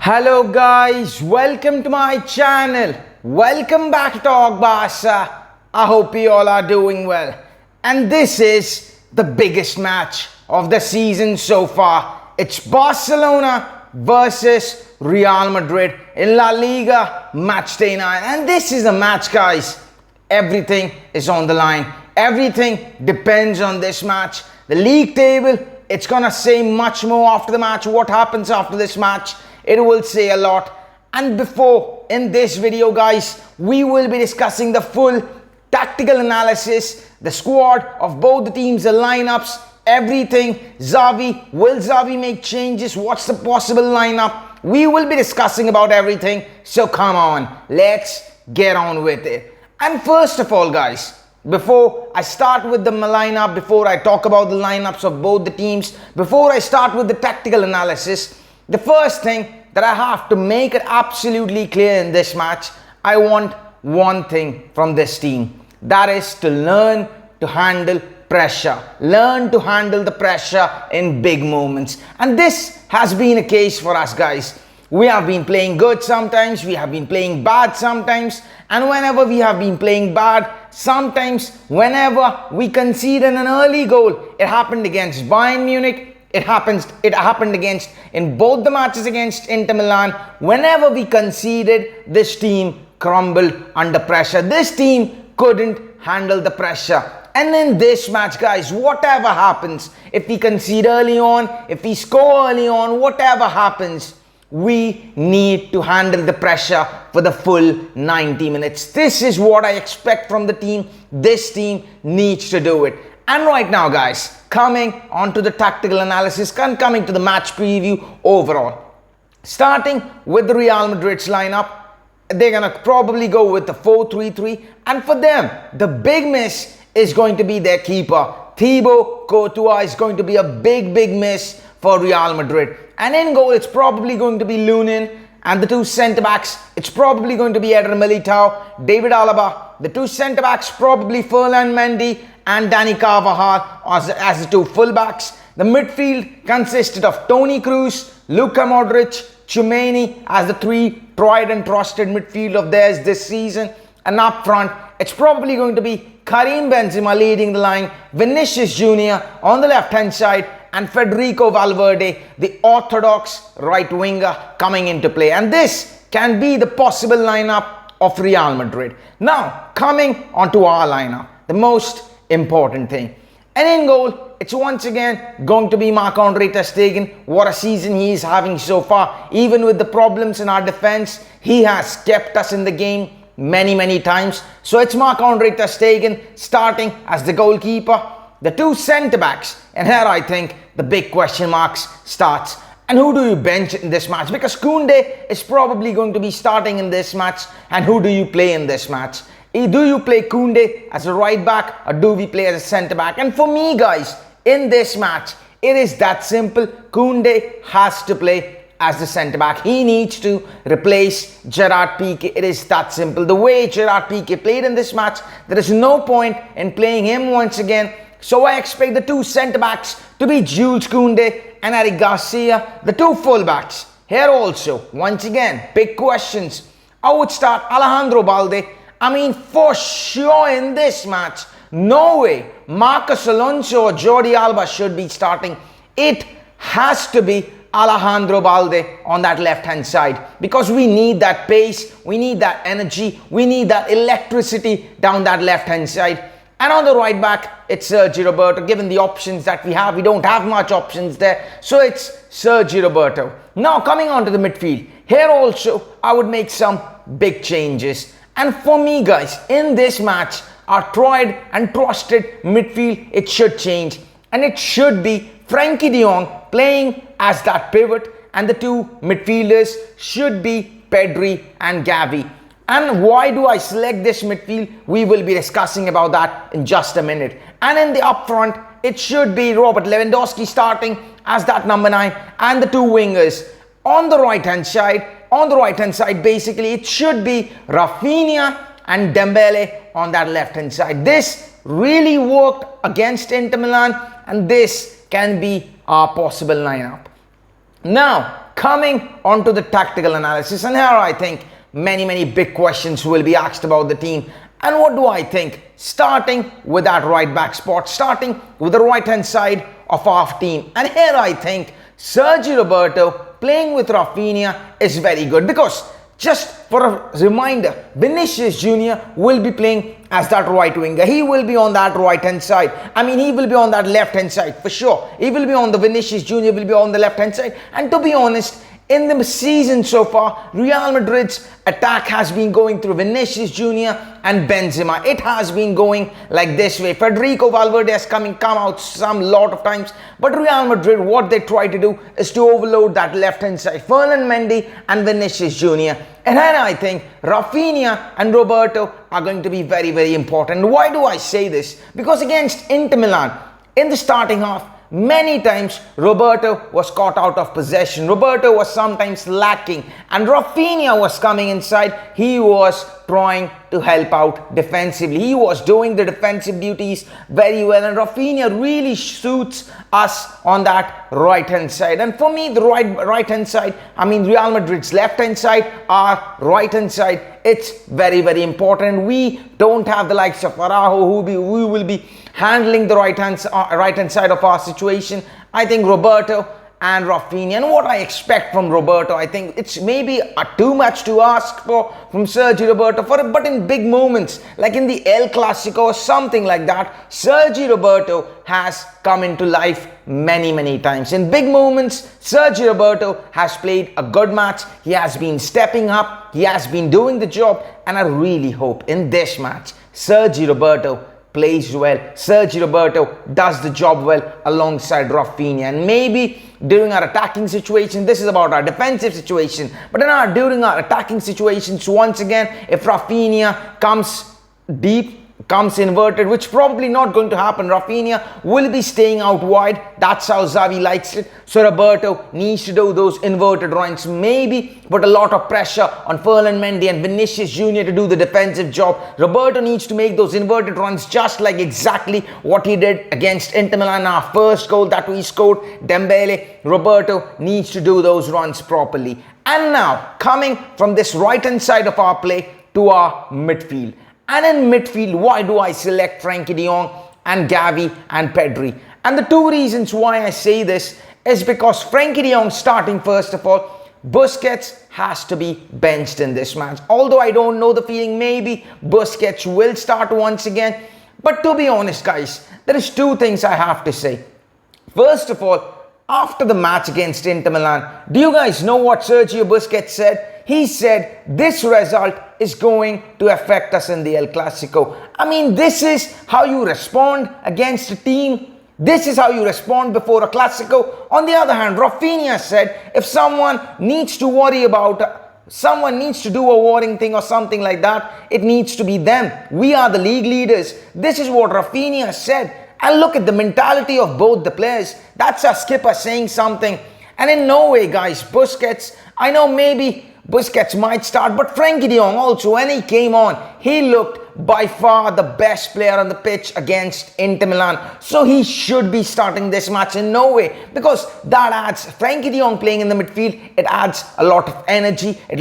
Hello guys, welcome to my channel. Welcome back to Talk Barca. I hope you all are doing well. And this is the biggest match of the season so far. It's Barcelona versus Real Madrid in La Liga match day 9. And this is a match, guys. Everything is on the line. Everything depends on this match. The league table, it's gonna say much more after the match. What happens after this match? It will say a lot. And before, in this video, guys, we will be discussing the full tactical analysis, the squad of both the teams, the lineups, everything. Will Xavi make changes? What's the possible lineup? We will be discussing about everything. So come on, let's get on with it. And first of all, guys, before I start with the lineup, before I talk about the lineups of both the teams, before I start with the tactical analysis, the first thing that I have to make it absolutely clear in this match, I want one thing from this team. That is to learn to handle pressure. Learn to handle the pressure in big moments. And this has been a case for us, guys. We have been playing good sometimes, we have been playing bad sometimes, and whenever we have been playing bad, sometimes whenever we conceded an early goal, it happened against Bayern Munich, it happened against in both the matches against Inter Milan. Whenever we conceded, this team crumbled under pressure. This team couldn't handle the pressure. And in this match, guys, whatever happens, if we concede early on, if we score early on, whatever happens, we need to handle the pressure for the full 90 minutes. This is what I expect from the team. This team needs to do it. And right now, guys, coming on to the tactical analysis and coming to the match preview overall. Starting with the Real Madrid's lineup, they're going to probably go with the 4-3-3. And for them, the big miss is going to be their keeper. Thibaut Courtois is going to be a big miss for Real Madrid. And in goal, it's probably going to be Lunin. And the two centre-backs, it's probably going to be Eder Militao, David Alaba. The two centre-backs, probably Ferland Mendy and Dani Carvajal as the two full-backs. The midfield consisted of Toni Kroos, Luka Modric, Tchouaméni as the three tried and trusted midfield of theirs this season. And up front, it's probably going to be Karim Benzema leading the line, Vinicius Jr. on the left-hand side, and Federico Valverde, the orthodox right winger, coming into play. And this can be the possible lineup of Real Madrid. Now, coming onto our lineup, the most important thing. And in goal, it's once again going to be Marc-Andre ter Stegen. What a season he is having so far. Even with the problems in our defense, he has kept us in the game many times. So it's Marc-Andre ter Stegen starting as the goalkeeper. The two centre-backs, and here I think the big question marks starts. And who do you bench in this match? Because Koundé is probably going to be starting in this match. And who do you play in this match? Do you play Koundé as a right back, or do we play as a centre back? And for me, guys, in this match, it is that simple. Koundé has to play as the centre back. He needs to replace Gerard Piqué. It is that simple. The way Gerard Piqué played in this match, there is no point in playing him once again. So I expect the two centre-backs to be Jules Koundé and Eric Garcia, the two full-backs. Here also, once again, big questions. I would start Alejandro Balde. I mean, for sure in this match, no way Marcos Alonso or Jordi Alba should be starting. It has to be Alejandro Balde on that left-hand side, because we need that pace, we need that energy, we need that electricity down that left-hand side. And on the right back, it's Sergi Roberto. Given the options that we have, we don't have much options there. So it's Sergi Roberto. Now coming on to the midfield. Here also, I would make some big changes. And for me, guys, in this match, our tried and trusted midfield, it should change. And it should be Frenkie de Jong playing as that pivot. And the two midfielders should be Pedri and Gavi. And why do I select this midfield? We will be discussing about that in just a minute. And in the up front, it should be Robert Lewandowski starting as that number 9 and the two wingers. On the right-hand side, basically, it should be Rafinha and Dembele on that left-hand side. This really worked against Inter Milan, and this can be our possible lineup. Now, coming on to the tactical analysis, and here I think many big questions will be asked about the team. And what do I think? Starting with that right back spot, starting with the right hand side of our team. And here I think Sergi Roberto playing with Rafinha is very good, because just for a reminder, Vinicius Junior will be playing as that right winger. He will be on that right hand side. I mean, he will be on that left hand side for sure. He will be on the Vinicius Junior will be on the left hand side. And to be honest, in the season so far, Real Madrid's attack has been going through Vinicius Junior and Benzema. It has been going like this way. Federico Valverde has come out some lot of times, but Real Madrid, what they try to do is to overload that left hand side. Ferland Mendy and Vinicius Junior. And then I think Rafinha and Roberto are going to be very important. Why do I say this? Because against Inter Milan, in the starting half, many times Roberto was caught out of possession. Roberto was sometimes lacking, and Rafinha was coming inside. He was trying to help out defensively. He was doing the defensive duties very well, and Rafinha really suits us on that right hand side. And for me, the right hand side, I mean Real Madrid's left hand side, our right hand side, it's very important. We don't have the likes of Araujo who will be handling the right hand side of our situation. I think Roberto and Rafinha, and what I expect from Roberto, I think it's maybe too much to ask for from Sergi Roberto but in big moments like in the El Clasico or something like that, Sergi Roberto has come into life many times. In big moments, Sergi Roberto has played a good match. He has been stepping up, he has been doing the job, and I really hope in this match Sergi Roberto plays well. Sergi Roberto does the job well alongside Rafinha, and maybe during our attacking situation, this is about our defensive situation, but during our attacking situations, once again, if Rafinha comes deep, comes inverted, which probably not going to happen, Rafinha will be staying out wide. That's how Xavi likes it. So Roberto needs to do those inverted runs, maybe put a lot of pressure on Ferland Mendy and Vinicius Junior to do the defensive job. Roberto needs to make those inverted runs just like exactly what he did against Inter Milan, our first goal that we scored. Dembele, Roberto needs to do those runs properly. And now, coming from this right hand side of our play to our midfield. And in midfield, why do I select Frenkie de Jong and Gavi and Pedri? And the two reasons why I say this is because Frenkie de Jong starting first of all, Busquets has to be benched in this match. Although I don't know the feeling, maybe Busquets will start once again. But to be honest guys, there is two things I have to say. First of all, after the match against Inter Milan, do you guys know what Sergio Busquets said? He said this result is going to affect us in the El Clasico. I mean, this is how you respond against a team. This is how you respond before a Clasico. On the other hand, Rafinha said if someone needs to worry about, someone needs to do a worrying thing or something like that, it needs to be them. We are the league leaders. This is what Rafinha said. And look at the mentality of both the players. That's our skipper saying something. And in no way, guys, Busquets, I know maybe Busquets might start, but Frenkie de Jong also, when he came on, he looked by far the best player on the pitch against Inter Milan. So he should be starting this match in no way, because that adds, Frenkie de Jong playing in the midfield, it adds a lot of energy, it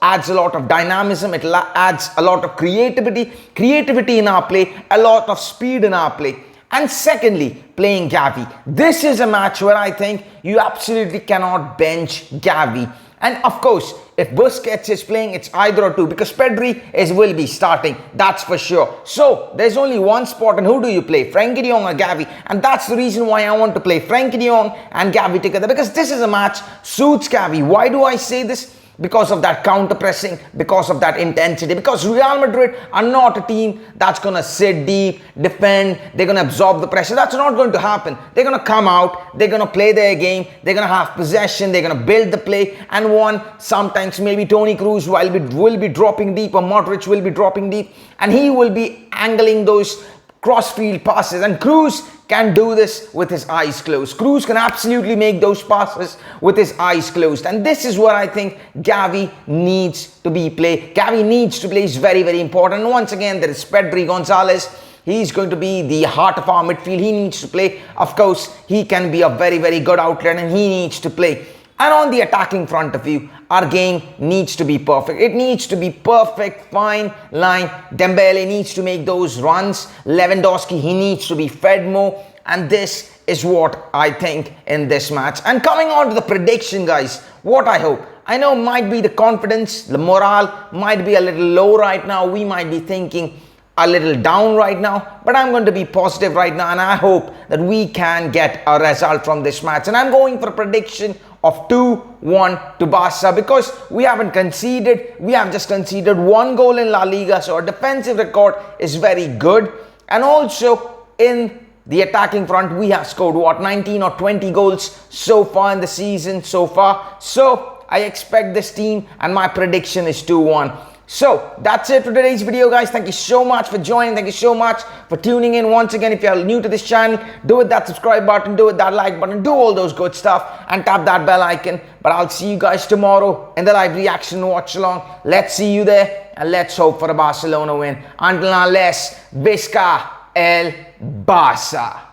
adds a lot of dynamism, it adds a lot of creativity in our play, a lot of speed in our play. And secondly, playing Gavi. This is a match where I think you absolutely cannot bench Gavi. And of course, if Busquets is playing, it's either or two, because Pedri will be starting, that's for sure. So there's only one spot, and who do you play? Frenkie de Jong or Gavi? And that's the reason why I want to play Frenkie de Jong and Gavi together, because this is a match suits Gavi. Why do I say this? Because of that counter pressing, because of that intensity, because Real Madrid are not a team that's going to sit deep, defend, they're going to absorb the pressure. That's not going to happen. They're going to come out, they're going to play their game, they're going to have possession, they're going to build the play, and sometimes maybe Toni Kroos will be dropping deep, or Modric will be dropping deep, and he will be angling those cross-field passes, and Kroos can do this with his eyes closed. Kroos can absolutely make those passes with his eyes closed, and this is where I think Gavi needs to be played. Gavi needs to play, is very important. And once again, there is Pedri Gonzalez. He's going to be the heart of our midfield. He needs to play. Of course, he can be a very good outlet, and he needs to play. And on the attacking front of view, our game needs to be perfect. It needs to be perfect, fine line. Dembele needs to make those runs. Lewandowski, he needs to be fed more. And this is what I think in this match. And coming on to the prediction, guys, what I hope. I know might be the confidence, the morale might be a little low right now. We might be thinking a little down right now, but I'm going to be positive right now, and I hope that we can get a result from this match. And I'm going for a prediction of 2-1 to Barca, because we haven't conceded. We have just conceded 1 goal in La Liga, so our defensive record is very good. And also in the attacking front, we have scored 19 or 20 goals so far in the season so far. So I expect this team, and my prediction is 2-1. So that's it for today's video, guys. Thank you so much for joining. Thank you so much for tuning in. Once again, if you are new to this channel, do hit that subscribe button, do hit that like button, do all those good stuff, and tap that bell icon. But I'll see you guys tomorrow in the live reaction watch along. Let's see you there, and let's hope for a Barcelona win. Until now, Visca el Barça.